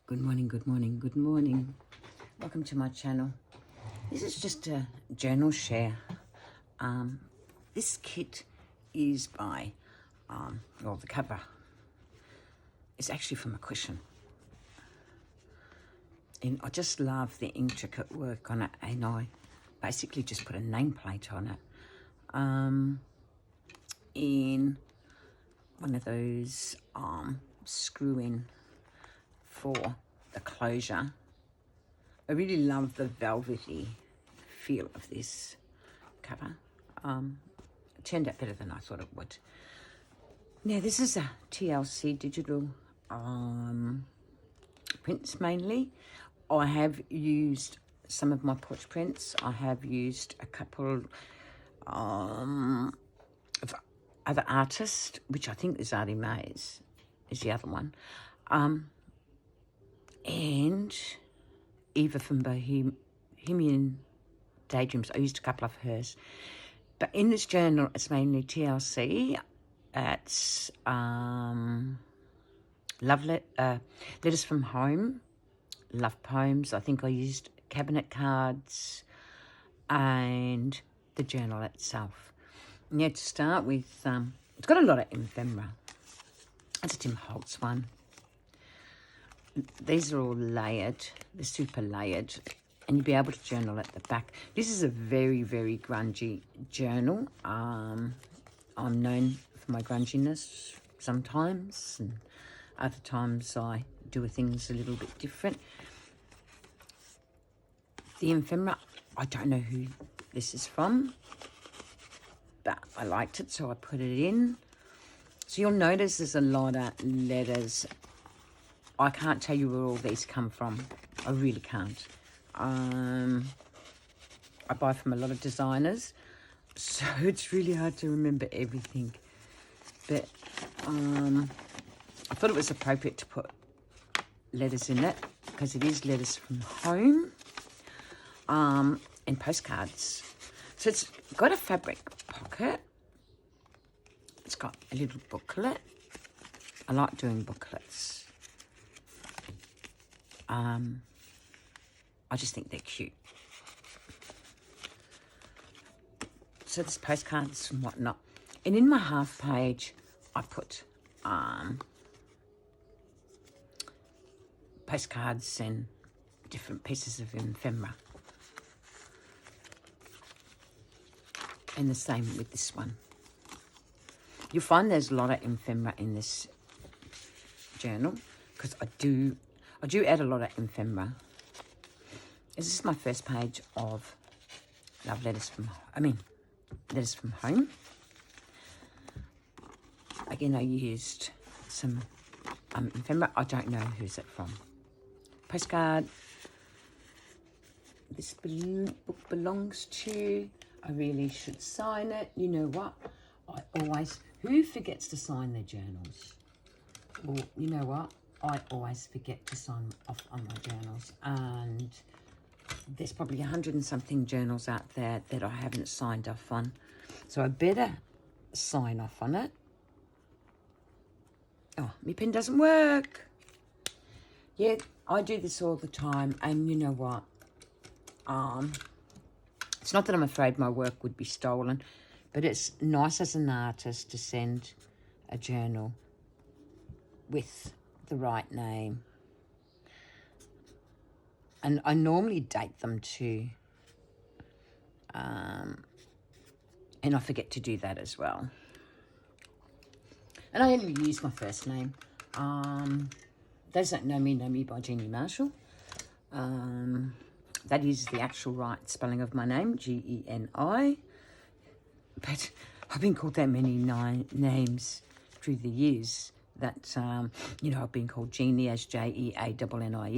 Good morning, good morning, good morning. Welcome to my channel. This is just a journal share. This kit is by, well, the cover is actually from a cushion. And I just love the intricate work on it, and I basically just put a nameplate on it in one of those screw-in for the closure. I really love the velvety feel of this cover. It turned out better than I thought it would. Now this is a TLC digital prints mainly. I have used some of my porch prints. I have used a couple of other artists, which I think is Artie Mays is the other one. And Eva from Bohemian Daydreams. I used a couple of hers. But in this journal, it's mainly TLC. It's Letters from Home, Love Poems. I think I used cabinet cards and the journal itself. And yeah, to start with, it's got a lot of ephemera. It's a Tim Holtz one. These are all layered. They're super layered. And you'll be able to journal at the back. This is a very, very grungy journal. I'm known for my grunginess sometimes, and other times I do things a little bit different. The ephemera, I don't know who this is from, but I liked it, so I put it in. So you'll notice there's a lot of letters. I can't tell you where all these come from. I really can't. I buy from a lot of designers, so it's really hard to remember everything. But I thought it was appropriate to put letters in it because it is letters from home and postcards. So it's got a fabric pocket. It's got a little booklet. I like doing booklets. I just think they're cute. So there's postcards and whatnot. And in my half page, I put postcards and different pieces of ephemera. And the same with this one. You'll find there's a lot of ephemera in this journal because I do add a lot of ephemera. This is my first page of Letters from Home. Again, I used some ephemera. I don't know who's it from. Postcard. This book belongs to. I really should sign it. You know what? Who forgets to sign their journals? Well, you know what? I always forget to sign off on my journals, and there's probably 100 and something journals out there that I haven't signed off on, so I better sign off on it. Oh, my pen doesn't work. Yeah, I do this all the time, and you know what? It's not that I'm afraid my work would be stolen, but it's nice as an artist to send a journal with the right name. And I normally date them too. And I forget to do that as well. And I only use my first name. Those that know me by Jeannie Marshall. That is the actual right spelling of my name, Geni. But I've been called that many names through the years that, I've been called Jeannie as Jeannie,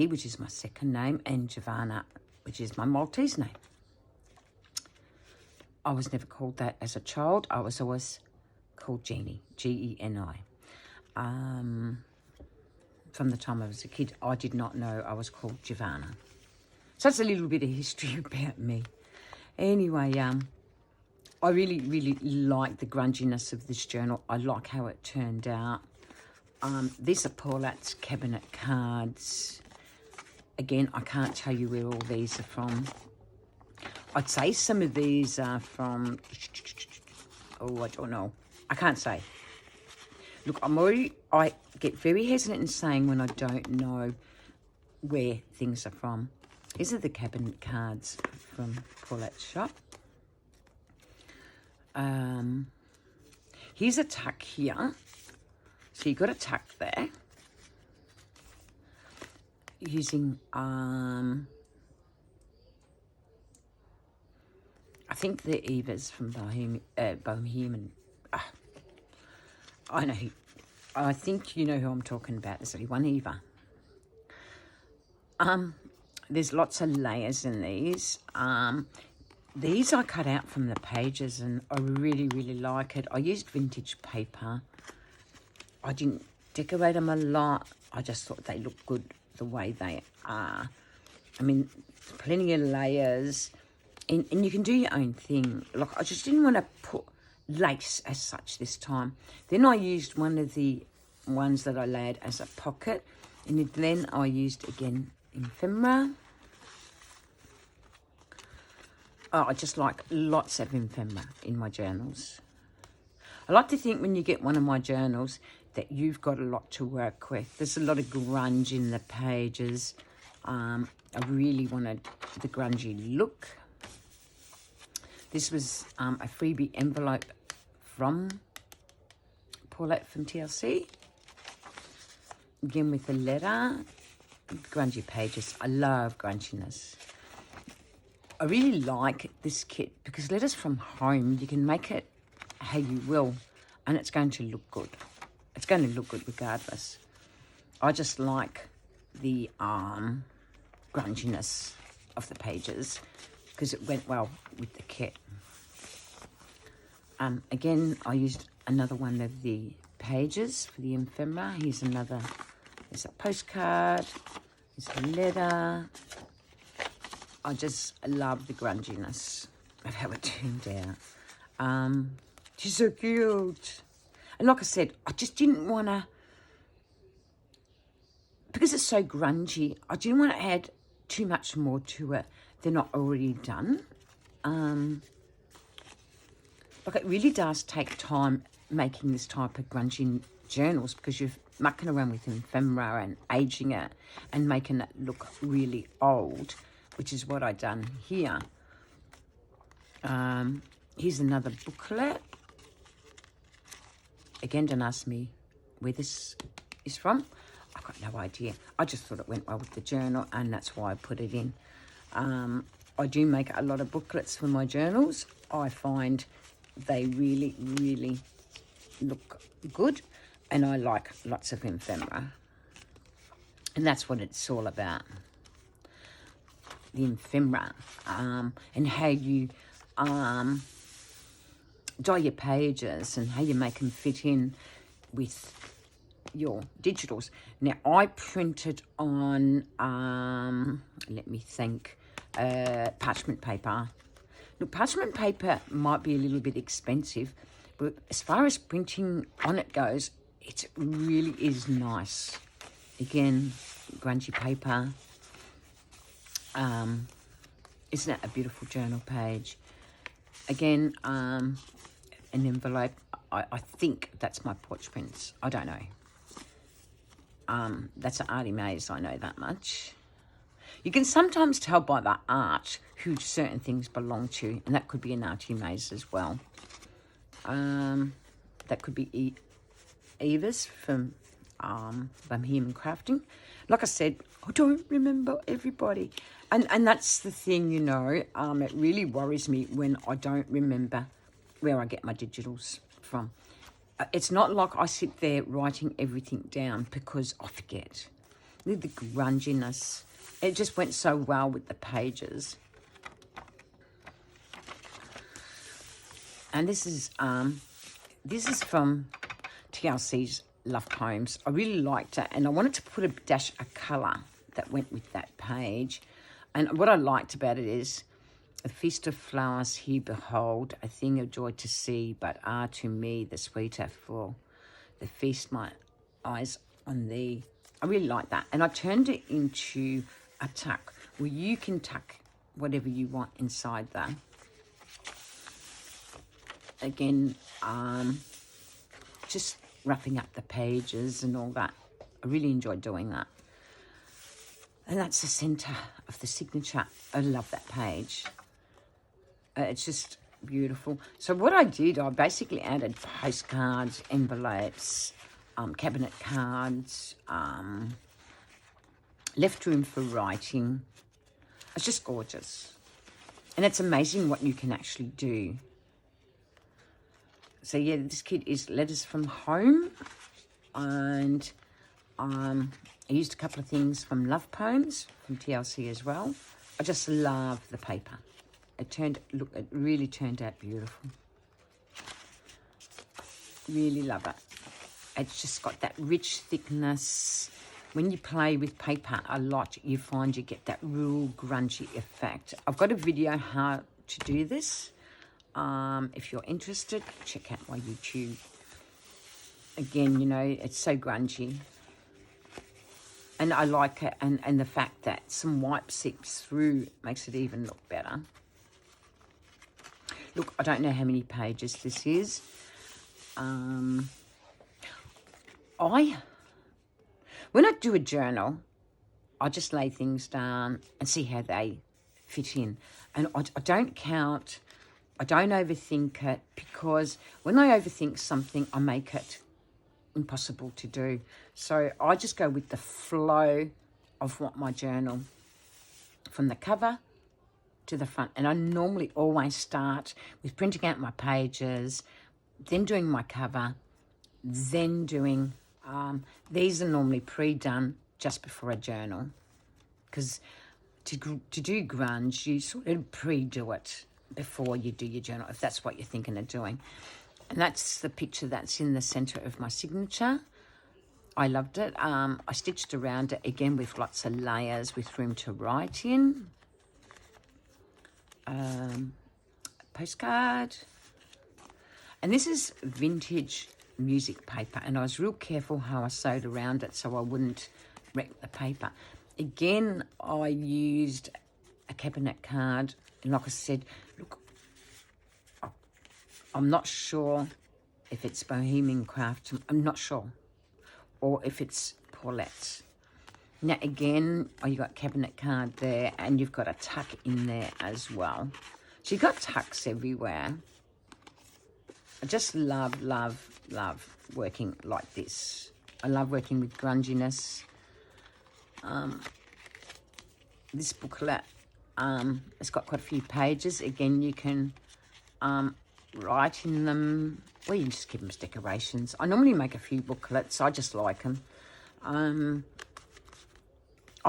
which is my second name, and Giovanna, which is my Maltese name. I was never called that as a child. I was always called Jeannie, Geni. From the time I was a kid, I did not know I was called Giovanna. So that's a little bit of history about me. Anyway, I really, really like the grunginess of this journal. I like how it turned out. These are Paulette's cabinet cards. Again, I can't tell you where all these are from. I'd say some of these are from, oh, I don't know. I can't say. Look, I get very hesitant in saying when I don't know where things are from. These are the cabinet cards from Paulette's shop. Here's a tuck here. So you've got a tuck there. Using, I think the Eva's from Bohemian. I know. I think you know who I'm talking about. There's only one Eva. There's lots of layers in these. These I cut out from the pages, and I really, really like it. I used vintage paper. I didn't decorate them a lot. I just thought they look good the way they are. I mean, plenty of layers, and you can do your own thing. Like, I just didn't want to put lace as such this time. Then I used one of the ones that I laid as a pocket, and then I used again ephemera. Oh, I just like lots of ephemera in my journals. I like to think when you get one of my journals that you've got a lot to work with. There's a lot of grunge in the pages. I really wanted the grungy look. This was a freebie envelope from Paulette from TLC. Again with the letter. Grungy pages. I love grunginess. I really like this kit because letters from home, you can make it how you will and it's going to look good. It's going to look good regardless. I just like the grunginess of the pages because it went well with the kit. Again, I used another one of the pages for the ephemera. Here's another, there's a postcard, there's a letter. I just love the grunginess of how it turned out. She's so cute. And like I said, I just didn't want to, because it's so grungy, I didn't want to add too much more to it than not already done. Like, it really does take time making this type of grungy journals because you're mucking around with ephemera and aging it and making it look really old, which is what I've done here. Here's another booklet. Again, don't ask me where this is from. I've got no idea. I just thought it went well with the journal, and that's why I put it in. I do make a lot of booklets for my journals. I find they really, really look good, and I like lots of ephemera. And that's what it's all about. The ephemera, and how you dye your pages and how you make them fit in with your digitals. Now, I printed on, let me think, parchment paper. Look, parchment paper might be a little bit expensive, but as far as printing on it goes, it really is nice. Again, grungy paper. Isn't it a beautiful journal page? Again, an envelope. I think that's my porch prints. I don't know. That's an Artie Mays, I know that much. You can sometimes tell by the art who certain things belong to, and that could be an Artie Mays as well. That could be Eva's from Bohemian Crafting. Like I said, I don't remember everybody. And that's the thing, you know, it really worries me when I don't remember where I get my digitals from. It's not like I sit there writing everything down because I forget. The grunginess, it just went so well with the pages. And this is from TLC's Love Poems. I really liked it, and I wanted to put a dash of colour that went with that page. And what I liked about it is, a feast of flowers here behold, a thing of joy to see, but to me the sweeter for the feast my eyes on thee. I really like that. And I turned it into a tuck. Well, you can tuck whatever you want inside there. Again, just wrapping up the pages and all that. I really enjoy doing that. And that's the centre of the signature. I love that page. It's just beautiful. So what I did, I basically added postcards, envelopes, cabinet cards, left room for writing. It's just gorgeous. And it's amazing what you can actually do. So yeah, this kit is Letters from Home. And I used a couple of things from Love Poems from TLC as well. I just love the paper. It really turned out beautiful. Really love it. It's just got that rich thickness. When you play with paper a lot, you find you get that real grungy effect. I've got a video how to do this. If you're interested, check out my YouTube. Again, you know, it's so grungy. And I like it. And the fact that some white seeps through makes it even look better. Look, I don't know how many pages this is. When I do a journal, I just lay things down and see how they fit in. And I don't count, I don't overthink it, because when I overthink something, I make it impossible to do. So I just go with the flow of what my journal, from the cover to the front. And I normally always start with printing out my pages, then doing my cover, then doing, these are normally pre-done just before a journal. Because to do grunge, you sort of pre-do it before you do your journal, if that's what you're thinking of doing. And that's the picture that's in the centre of my signature. I loved it. I stitched around it again with lots of layers with room to write in. Postcard. And this is vintage music paper, and I was real careful how I sewed around it so I wouldn't wreck the paper. Again, I used a cabinet card, and like I said, look, I'm not sure if it's Bohemian Craft, I'm not sure, or if it's Paulette. Now again, you got cabinet card there, and you've got a tuck in there as well. So you've got tucks everywhere. I just love, love, love working like this. I love working with grunginess. This booklet, it's got quite a few pages. Again, you can write in them, or you can just keep them as decorations. I normally make a few booklets. I just like them. I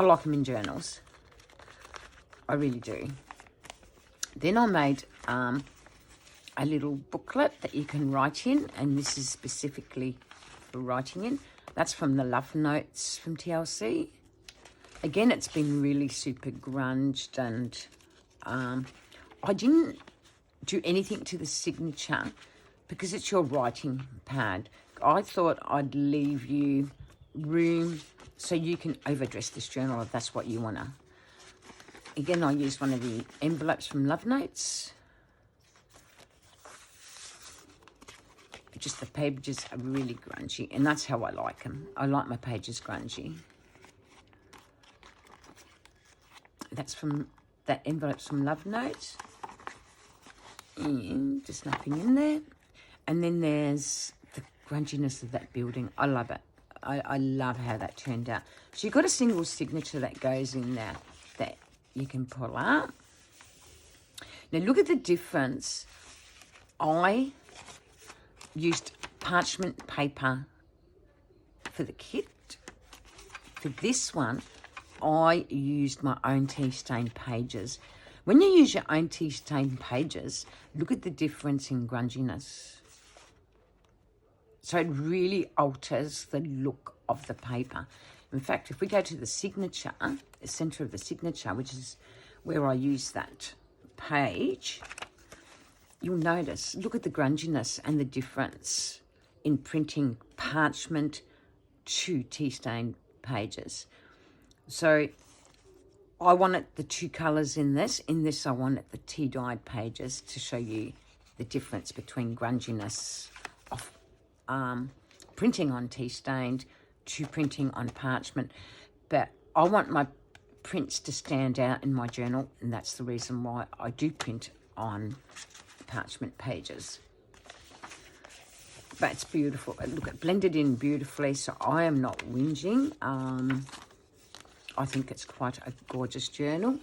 like them in journals. I really do. Then I made a little booklet that you can write in, and this is specifically for writing in. That's from the Love Notes from TLC. Again, it's been really super grunged, and I didn't do anything to the signature because it's your writing pad. I thought I'd leave you room so you can overdress this journal if that's what you want to. Again, I used one of the envelopes from Love Notes. Just the pages are really grungy, and that's how I like them. I like my pages grungy. That's from, that envelope's from Love Notes. And just nothing in there. And then there's the grunginess of that building. I love it. I love how that turned out. So you've got a single signature that goes in there that you can pull out. Now look at the difference. I used parchment paper for the kit. For this one, I used my own tea stain pages. When you use your own tea stain pages, look at the difference in grunginess. So it really alters the look of the paper. In fact, if we go to the signature, the centre of the signature, which is where I use that page, you'll notice, look at the grunginess and the difference in printing parchment to tea stain pages. So I wanted the two colours in this. In this, I wanted the tea-dyed pages to show you the difference between grunginess of printing on tea-stained to printing on parchment. But I want my prints to stand out in my journal, and that's the reason why I do print on parchment pages. But it's beautiful. Look, it blended in beautifully, so I am not whinging. I think it's quite a gorgeous journal.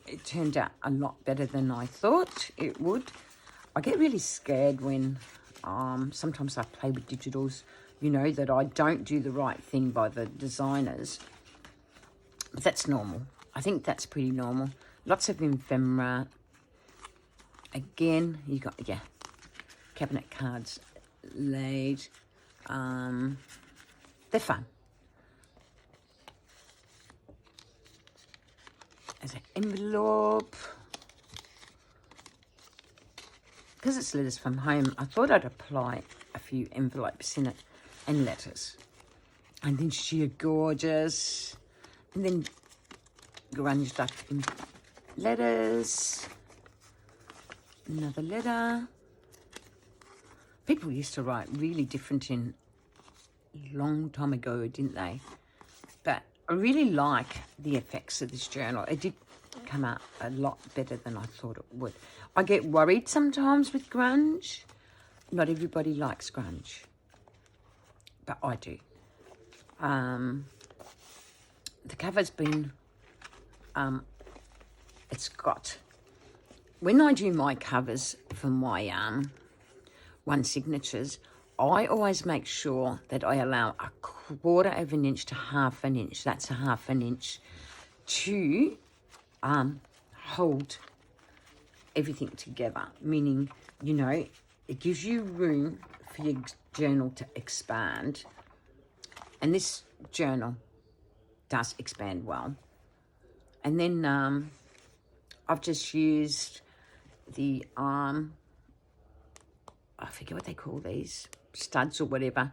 It turned out a lot better than I thought it would. I get really scared when sometimes I play with digitals, you know, that I don't do the right thing by the designers. But that's normal. I think that's pretty normal. Lots of ephemera. Again, you got, yeah, cabinet cards laid. They're fun. As an envelope. Because it's letters from home, I thought I'd apply a few envelopes in it and letters. And then sheer gorgeous. And then grunged up in letters. Another letter. People used to write really different in a long time ago, didn't they? But I really like the effects of this journal. It did come out a lot better than I thought it would. I get worried sometimes with grunge. Not everybody likes grunge, but I do. The cover's been, it's got, when I do my covers for my one signatures, I always make sure that I allow 1/4 of an inch to 1/2 an inch. That's a 1/2 an inch to hold everything together. Meaning, you know, it gives you room for your journal to expand. And this journal does expand well. And then I've just used the I forget what they call these, studs or whatever,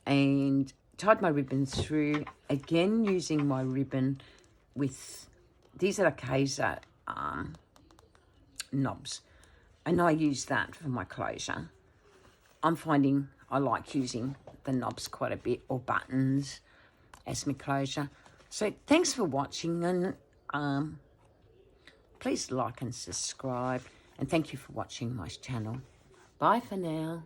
and tied my ribbon through, again using my ribbon with, these are the Kaiser knobs, and I use that for my closure. I'm finding I like using the knobs quite a bit, or buttons, as my closure. So thanks for watching, and please like and subscribe, and thank you for watching my channel. Bye for now.